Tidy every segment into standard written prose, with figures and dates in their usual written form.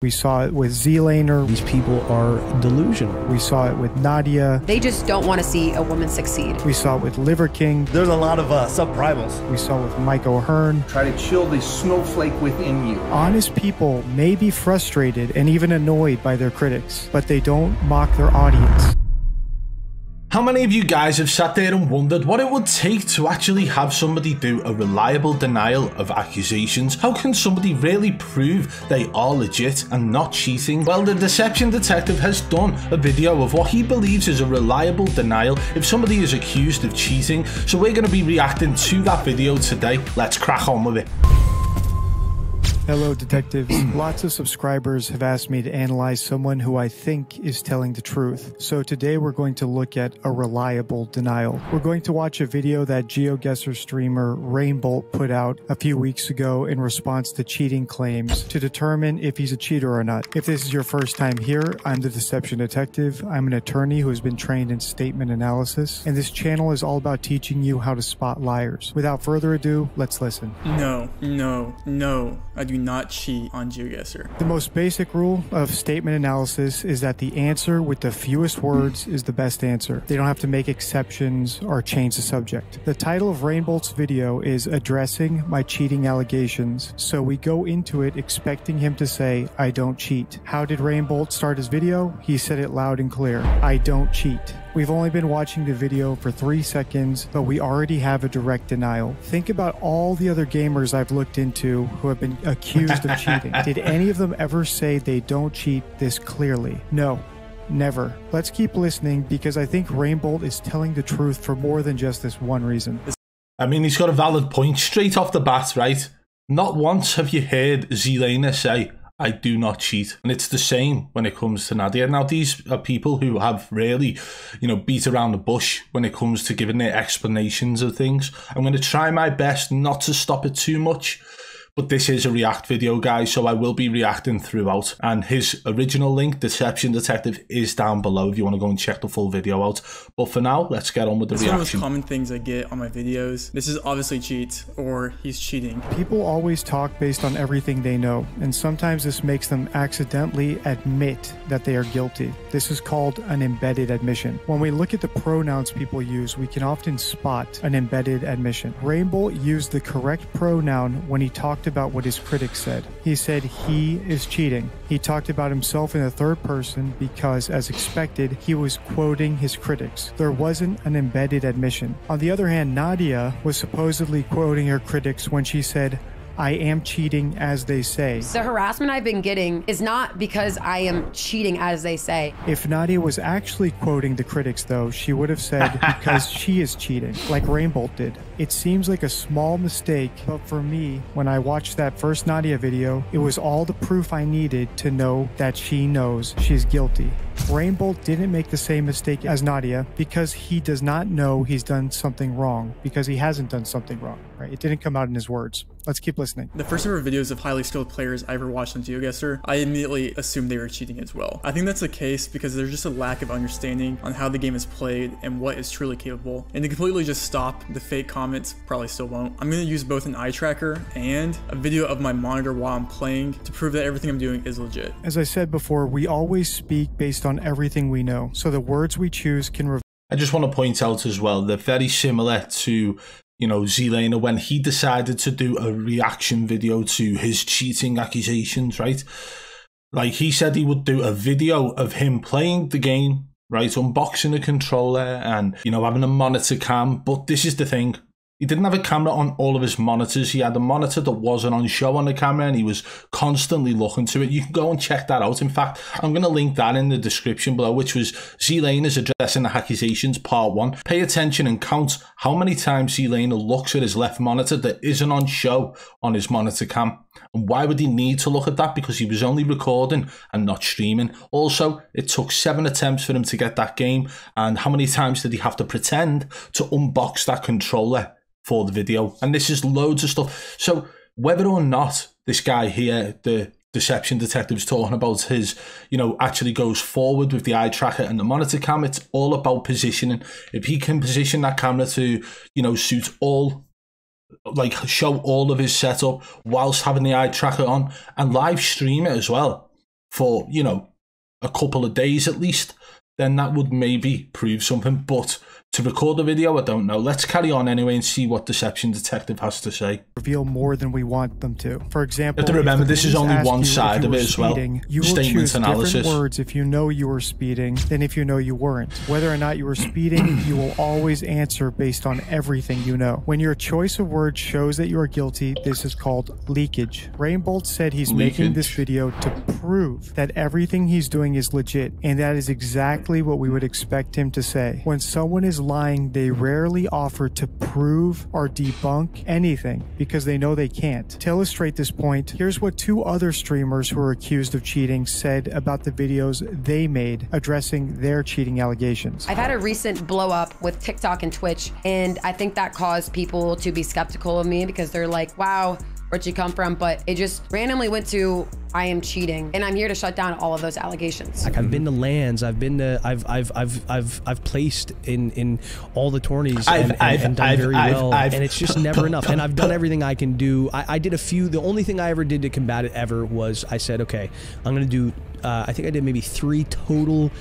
We saw it with Z-Laner. These people are delusional. We saw it with Nadia. They just don't want to see a woman succeed. We saw it with Liver King. There's a lot of sub-primals. We saw it with Mike O'Hearn. Try to chill the snowflake within you. Honest people may be frustrated and even annoyed by their critics, but they don't mock their audience. How many of you guys have sat there and wondered what it would take to actually have somebody do a reliable denial of accusations? How can somebody really prove they are legit and not cheating? Well, the Deception Detective has done a video of what he believes is a reliable denial if somebody is accused of cheating. So we're going to be reacting to that video today. Let's crack on with it. Hello, detectives. Lots of subscribers have asked me to analyze someone who I think is telling the truth. So today we're going to look at a reliable denial. We're going to watch a video that GeoGuessr streamer Rainbolt put out a few weeks ago in response to cheating claims to determine if he's a cheater or not. If this is your first time here, I'm the Deception Detective. I'm an attorney who has been trained in statement analysis, and this channel is all about teaching you how to spot liars. Without further ado, let's listen. No, I do not cheat on GeoGuessr. The most basic rule of statement analysis is that the answer with the fewest words is the best answer. They don't have to make exceptions or change the subject. The title of Rainbolt's video is Addressing My Cheating Allegations, so we go into it expecting him to say, I don't cheat. How did Rainbolt start his video? He said it loud and clear, I don't cheat. We've only been watching the video for 3 seconds, but we already have a direct denial. Think about all the other gamers I've looked into who have been accused of cheating. Did any of them ever say they don't cheat this clearly? No. Never. Let's keep listening because I think Rainbolt is telling the truth for more than just this one reason. I mean, he's got a valid point straight off the bat, right? Not once have you heard Z-Laner say, I do not cheat. And it's the same when it comes to Nadia. Now, these are people who have really, beat around the bush when it comes to giving their explanations of things. I'm going to try my best not to stop it too much. But this is a react video, guys, so I will be reacting throughout. And his original link, Deception Detective, is down below if you want to go and check the full video out. But for now, let's get on with the reaction. One of the most common things I get on my videos. This is obviously cheat, or he's cheating. People always talk based on everything they know, and sometimes this makes them accidentally admit that they are guilty. This is called an embedded admission. When we look at the pronouns people use, we can often spot an embedded admission. Rainbolt used the correct pronoun when he talked about what his critics said. He said he is cheating. He talked about himself in the third person because, as expected, he was quoting his critics. There wasn't an embedded admission. On the other hand, Nadia was supposedly quoting her critics when she said, I am cheating as they say. The harassment I've been getting is not because I am cheating as they say. If Nadia was actually quoting the critics, though, she would have said because she is cheating, like Rainbolt did. It seems like a small mistake, but for me, when I watched that first Nadia video, it was all the proof I needed to know that she knows she's guilty. Rainbolt didn't make the same mistake as Nadia because he does not know he's done something wrong, because he hasn't done something wrong, right? It didn't come out in his words. Let's keep listening. The first ever videos of highly skilled players I ever watched on GeoGuessr, I immediately assumed they were cheating as well. I think that's the case because there's just a lack of understanding on how the game is played and what is truly capable. And to completely just stop the fake comments, probably still won't. I'm going to use both an eye tracker and a video of my monitor while I'm playing to prove that everything I'm doing is legit. As I said before, we always speak based on everything we know, so the words we choose can I just want to point out as well, they're very similar to Z-Laner when he decided to do a reaction video to his cheating accusations, right? Like, he said he would do a video of him playing the game, right? Unboxing a controller and, having a monitor cam. But this is the thing. He didn't have a camera on all of his monitors. He had a monitor that wasn't on show on the camera, and he was constantly looking to it. You can go and check that out. In fact, I'm going to link that in the description below, which was Z-Laner's Addressing the Accusations Part 1. Pay attention and count how many times Z-Laner looks at his left monitor that isn't on show on his monitor cam. And why would he need to look at that? Because he was only recording and not streaming. Also, it took 7 attempts for him to get that game. And how many times did he have to pretend to unbox that controller for the video? And this is loads of stuff. So whether or not this guy here, the Deception Detective's talking about his, actually goes forward with the eye tracker and the monitor cam, it's all about positioning. If he can position that camera to, suit all, like show all of his setup whilst having the eye tracker on and live stream it as well, for, you know, a couple of days at least, then that would maybe prove something. But to record the video, I don't know. Let's carry on anyway and see what Deception Detective has to say. Reveal more than we want them to. For example, you have to remember this is only one side of it as well. You will choose different words if you know you were speeding than if you know you weren't. Whether or not you were speeding, you will always answer based on everything you know. When your choice of words shows that you are guilty, this is called leakage. Rainbolt said he's making this video to prove that everything he's doing is legit, and that is exactly what we would expect him to say. When someone is lying, they rarely offer to prove or debunk anything because they know they can't. To illustrate this point, here's what 2 other streamers who are accused of cheating said about the videos they made addressing their cheating allegations. I've had a recent blow up with TikTok and Twitch, and I think that caused people to be skeptical of me because they're like, wow, where'd you come from? But it just randomly went to, I am cheating, and I'm here to shut down all of those allegations. Like, I've been to LANs, I've been to, I've placed in all the tourneys and done very well, and it's just never enough. And I've done everything I can do. I did a few. The only thing I ever did to combat it ever was I said, okay, I'm gonna do. I think I did maybe 3 total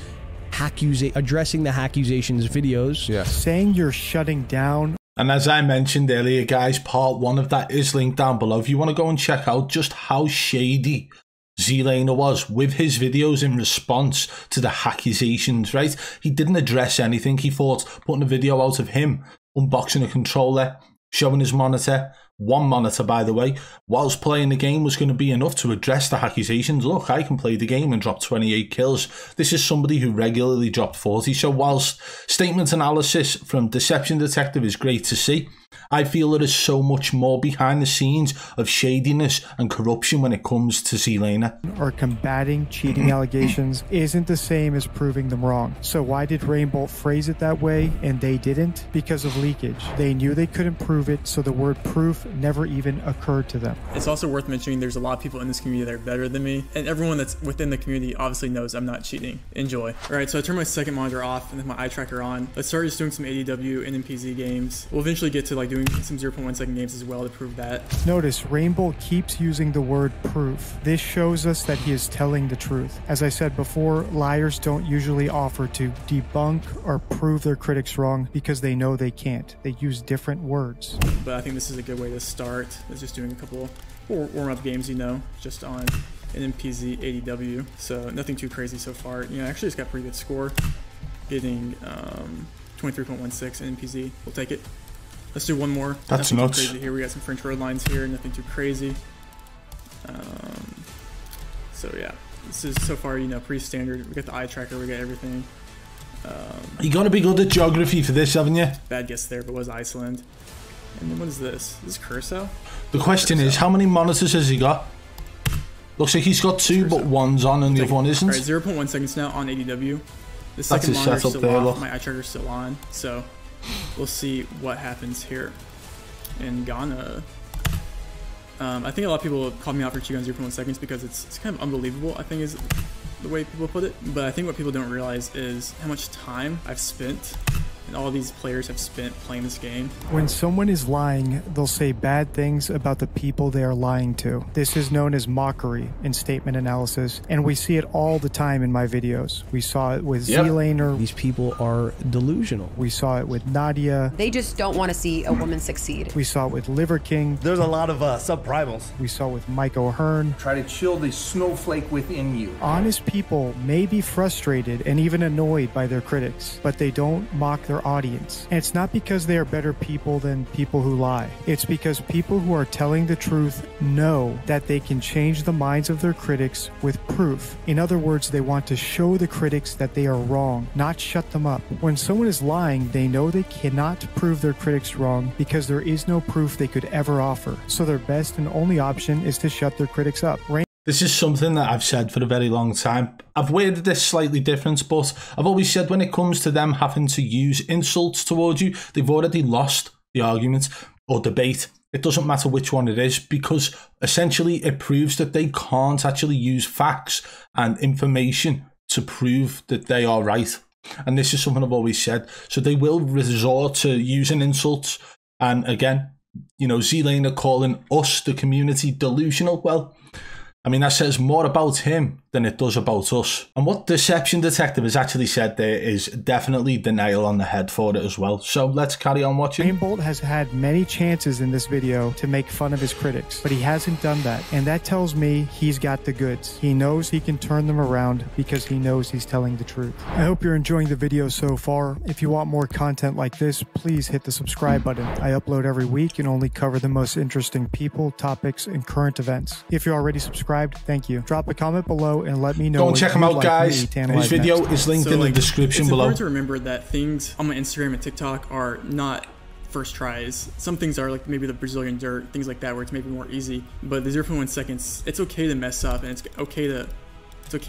addressing the accusations videos. Yeah, saying you're shutting down. And as I mentioned earlier, guys, part 1 of that is linked down below. If you want to go and check out just how shady Zenon was with his videos in response to the accusations, right? He didn't address anything. He thought putting a video out of him unboxing a controller, showing his monitor, 1 monitor by the way, whilst playing the game was going to be enough to address the accusations. Look, I can play the game and drop 28 kills. This is somebody who regularly dropped 40. So whilst statement analysis from Deception Detective is great to see, I feel there is so much more behind the scenes of shadiness and corruption when it comes to Zenon. Or combating cheating allegations isn't the same as proving them wrong. So why did Rainbolt phrase it that way and they didn't? Because of leakage. They knew they couldn't prove it, so the word proof never even occurred to them. It's also worth mentioning there's a lot of people in this community that are better than me, and everyone that's within the community obviously knows I'm not cheating. Enjoy. Alright, so I turned my second monitor off and then my eye tracker on. Let's start just doing some ADW and MPZ games. We'll eventually get to like doing some 0.1 second games as well to prove that. Notice Rainbolt keeps using the word proof. This shows us that he is telling the truth. As I said before, liars don't usually offer to debunk or prove their critics wrong because they know they can't. They use different words. But I think this is a good way to start. It's just doing a couple warm-up games, you know, just on an MPZ ADW. So nothing too crazy so far. You know, actually it's got a pretty good score. Getting 23.16 in MPZ. We'll take it. Let's do one more. That's nothing nuts. Too crazy here. We got some French road lines here. Nothing too crazy. So yeah, this is so far, you know, pretty standard. We got the eye tracker. We got everything. You got to be good at geography for this, haven't you? Bad guess there, but it was Iceland. And then what is this? This is Curacao? The question is, how many monitors has he got? Looks like he's got 2, but one's on and the other one isn't. Alright, 0.1 seconds now on ADW. The second monitor is still off. My eye tracker's still on. So we'll see what happens here in Ghana. I think a lot of people called me out for cheating on 0.1 seconds because it's kind of unbelievable, I think is the way people put it. But I think what people don't realize is how much time I've spent and all these players have spent playing this game. When someone is lying, they'll say bad things about the people they are lying to. This is known as mockery in statement analysis, and we see it all the time in my videos. We saw it with Z-Laner. These people are delusional. We saw it with Nadia. They just don't want to see a woman succeed. We saw it with Liver King. There's a lot of sub-primals. We saw it with Mike O'Hearn. Try to chill the snowflake within you. Honest people may be frustrated and even annoyed by their critics, but they don't mock their audience. And it's not because they are better people than people who lie. It's because people who are telling the truth know that they can change the minds of their critics with proof. In other words, they want to show the critics that they are wrong, not shut them up. When someone is lying, they know they cannot prove their critics wrong because there is no proof they could ever offer. So their best and only option is to shut their critics up. This is something that I've said for a very long time. I've worded this slightly different, but I've always said when it comes to them having to use insults towards you, they've already lost the argument or debate. It doesn't matter which one it is, because essentially it proves that they can't actually use facts and information to prove that they are right. And this is something I've always said. So they will resort to using insults. And again, you know, Z-Lane are calling us, the community, delusional. Well, I mean, that says more about him than it does about us. And what Deception Detective has actually said there is definitely the nail on the head for it as well. So let's carry on watching. Rainbolt has had many chances in this video to make fun of his critics, but he hasn't done that. And that tells me he's got the goods. He knows he can turn them around because he knows he's telling the truth. I hope you're enjoying the video so far. If you want more content like this, please hit the subscribe button. I upload every week and only cover the most interesting people, topics, and current events. If you're already subscribed, thank you. Drop a comment below and let me know. Go and check him out, guys. His video is linked in the description below. It's important to remember that things on my Instagram and TikTok are not first tries. Some things are like maybe the Brazilian dirt, things like that, where it's maybe more easy. But the 0.1 seconds, it's okay to mess up, and it's okay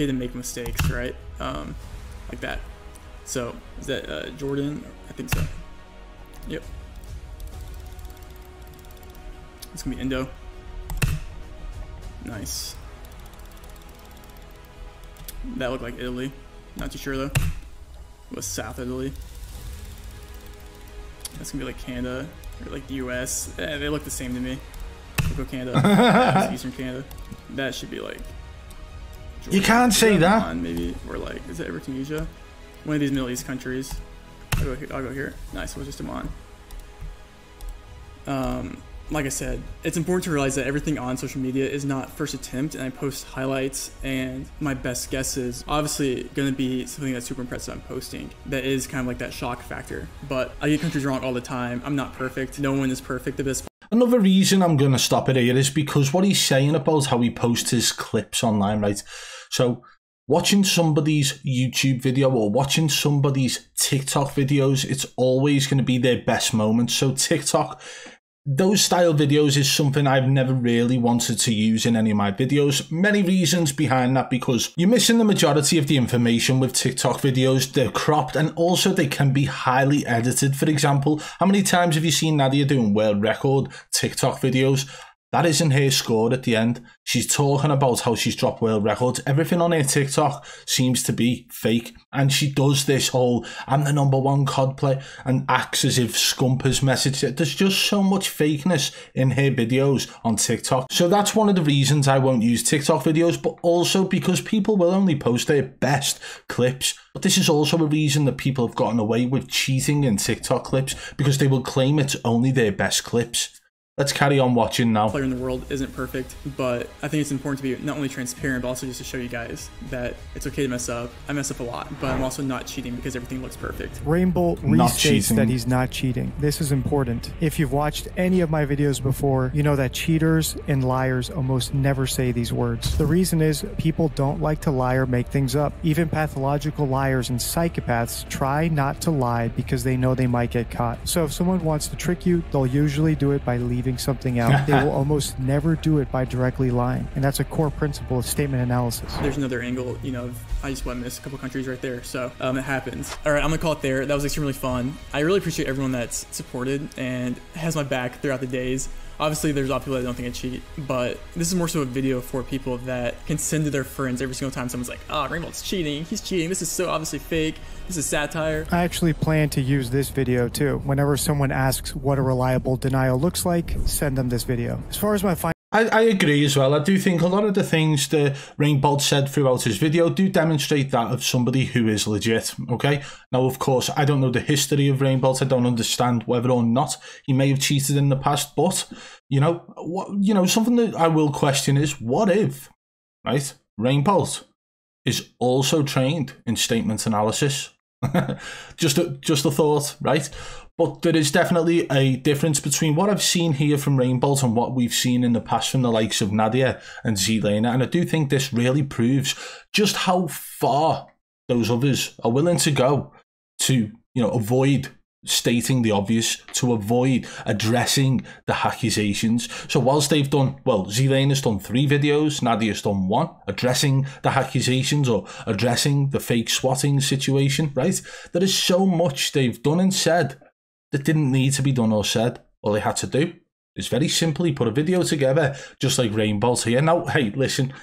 to make mistakes, right? Like that. So is that Jordan? I think so. Yep. It's gonna be Indo. Nice. That looked like Italy. Not too sure though. It was South Italy. That's gonna be like Canada or like the US. They look the same to me. We'll go Canada. That's Eastern Canada. That should be like Georgia. You can't say that. Maybe, or like, is it ever Tunisia? One of these Middle East countries. I'll go here. Nice. We'll just Oman. Like I said, it's important to realize that everything on social media is not first attempt, and I post highlights and my best guesses. Obviously going to be something that's super impressive I'm posting that is kind of like that shock factor, but I get countries wrong all the time. I'm not perfect. No one is perfect at this. Another reason I'm going to stop it here is because what he's saying about how he posts his clips online, right? So watching somebody's YouTube video or watching somebody's TikTok videos, it's always going to be their best moment. So TikTok, those style videos is something I've never really wanted to use in any of my videos. Many reasons behind that, because you're missing the majority of the information with TikTok videos. They're cropped and also they can be highly edited. For example, how many times have you seen Nadia doing world record TikTok videos? That isn't her score at the end. She's talking about how she's dropped world records. Everything on her TikTok seems to be fake. And she does this whole, I'm the #1 COD player, and acts as if Scumper's message. There's just so much fakeness in her videos on TikTok. So that's one of the reasons I won't use TikTok videos, but also because people will only post their best clips. But this is also a reason that people have gotten away with cheating in TikTok clips, because they will claim it's only their best clips. Let's carry on watching now. Player in the world isn't perfect, but I think it's important to be not only transparent, but also just to show you guys that it's okay to mess up. I mess up a lot, but I'm also not cheating because everything looks perfect. Rainbolt restates that he's not cheating. This is important. If you've watched any of my videos before, you know that cheaters and liars almost never say these words. The reason is people don't like to lie or make things up. Even pathological liars and psychopaths try not to lie because they know they might get caught. So if someone wants to trick you, they'll usually do it by leaving something out. They will almost never do it by directly lying, and that's a core principle of statement analysis. There's another angle, you know, I just want to miss a couple countries right there, so it happens. All right, I'm gonna call it there. That was extremely fun. I really appreciate everyone that's supported and has my back throughout the days. Obviously, there's a lot of people that don't think I cheat, but this is more so a video for people that can send to their friends every single time someone's like, oh, Rainbolt's cheating, he's cheating, this is so obviously fake, this is satire. I actually plan to use this video too. Whenever someone asks what a reliable denial looks like, send them this video. As far as my final I agree as well. I do think a lot of the things that Rainbolt said throughout his video do demonstrate that of somebody who is legit, okay? Now, of course, I don't know the history of Rainbolt. I don't understand whether or not he may have cheated in the past, but, you know, something that I will question is, what if, right, Rainbolt is also trained in statement analysis? just a thought, right? But there is definitely a difference between what I've seen here from Rainbolt and what we've seen in the past from the likes of Nadia and Zelena. And I do think this really proves just how far those others are willing to go to, you know, avoid stating the obvious, to avoid addressing the accusations. So whilst they've done, well, Zelena's done 3 videos, Nadia's done 1, addressing the accusations or addressing the fake swatting situation, right? There is so much they've done and said that didn't need to be done or said. All they had to do is very simply put a video together, just like Rainbolt here. Now, hey, listen,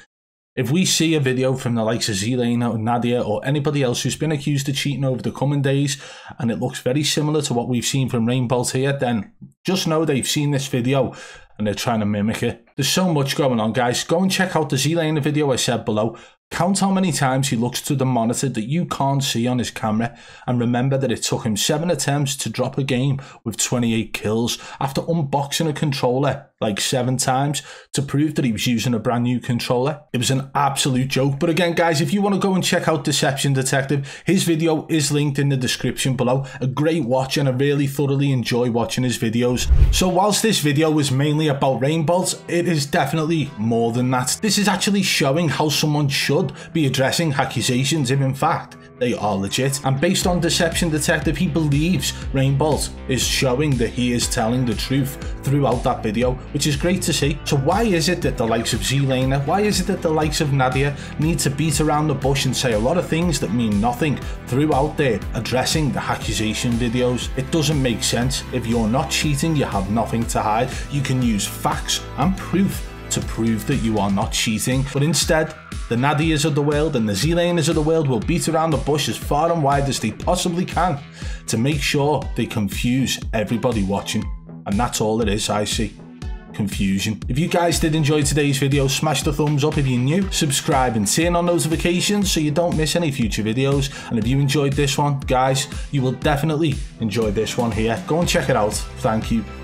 if we see a video from the likes of Zelena or Nadia or anybody else who's been accused of cheating over the coming days, and it looks very similar to what we've seen from Rainbolt here, then just know they've seen this video and they're trying to mimic it. There's so much going on, guys. Go and check out the Zenon video I said below. Count how many times he looks to the monitor that you can't see on his camera, and remember that it took him 7 attempts to drop a game with 28 kills after unboxing a controller like 7 times to prove that he was using a brand new controller. It was an absolute joke. But again, guys, if you want to go and check out Deception Detective, his video is linked in the description below. A great watch, and I really thoroughly enjoy watching his videos. So whilst this video was mainly about rainbows, it is definitely more than that. This is actually showing how someone should be addressing accusations if in fact they are legit. And based on Deception Detective, he believes Rainbolt is showing that he is telling the truth throughout that video, which is great to see. So why is it that the likes of Zelena, why is it that the likes of Nadia need to beat around the bush and say a lot of things that mean nothing throughout there addressing the accusation videos? It doesn't make sense. If you're not cheating, you have nothing to hide. You can use facts and proof to prove that you are not cheating, but instead the Nadias of the world and the Zelenas of the world will beat around the bush as far and wide as they possibly can to make sure they confuse everybody watching. And that's all it is, I see. Confusion. If you guys did enjoy today's video, smash the thumbs up if you're new, subscribe and turn on notifications so you don't miss any future videos. And if you enjoyed this one, guys, you will definitely enjoy this one here. Go and check it out. Thank you.